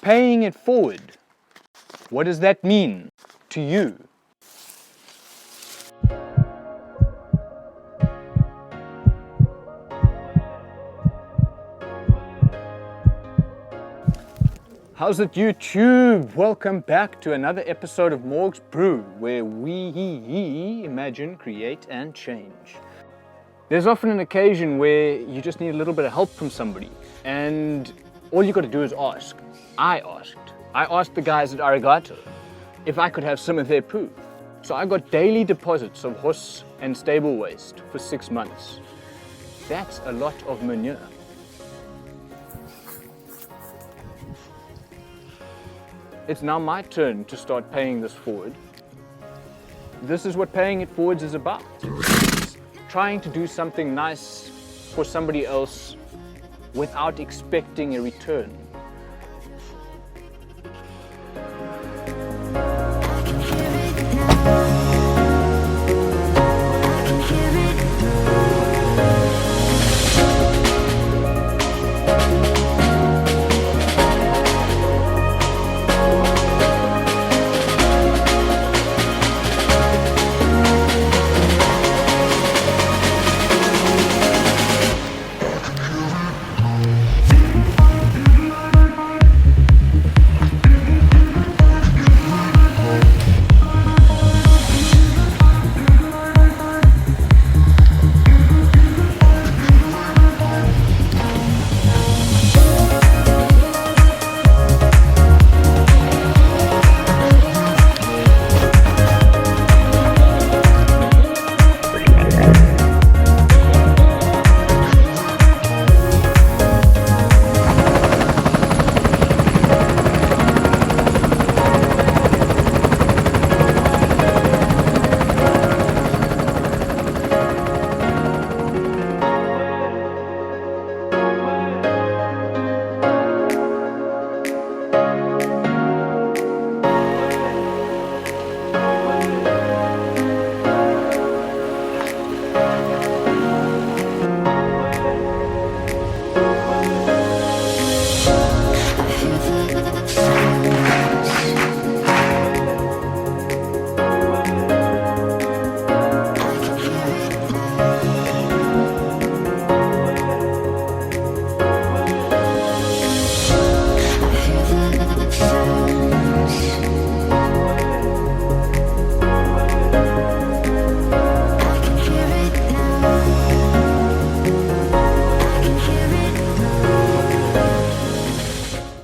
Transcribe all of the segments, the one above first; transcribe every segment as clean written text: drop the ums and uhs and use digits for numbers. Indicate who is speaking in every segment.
Speaker 1: Paying it forward. What does that mean to you? How's it, YouTube? Welcome back to another episode of Morg's Brew, where we imagine, create, and change. There's often an occasion where you just need a little bit of help from somebody, and all you got to do is ask. I asked the guys at Arigato if I could have some of their poo. So I got daily deposits of horse and stable waste for 6 months. That's a lot of manure. It's now my turn to start paying this forward. This is what paying it forwards is about. It's trying to do something nice for somebody else without expecting a return.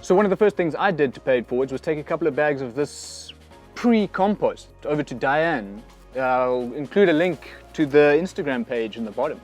Speaker 1: So one of the first things I did to pay it forwards was take a couple of bags of this pre-compost over to Diane. I'll include a link to the Instagram page in the bottom.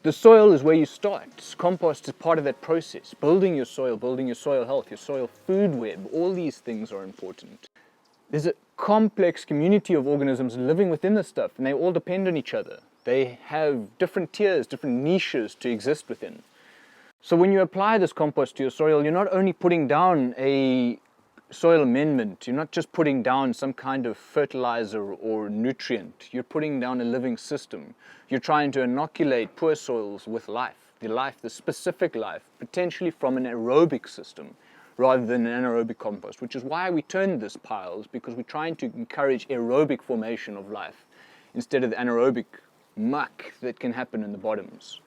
Speaker 1: The soil is where you start. Compost is part of that process. Building your soil health, your soil food web, all these things are important. There's a complex community of organisms living within this stuff, and they all depend on each other. They have different tiers, different niches to exist within. So when you apply this compost to your soil, you're not only putting down a soil amendment, you're not just putting down some kind of fertilizer or nutrient, you're putting down a living system. You're trying to inoculate poor soils with life, the specific life, potentially from an aerobic system rather than an anaerobic compost, which is why we turned this piles, because we're trying to encourage aerobic formation of life instead of the anaerobic muck that can happen in the bottoms.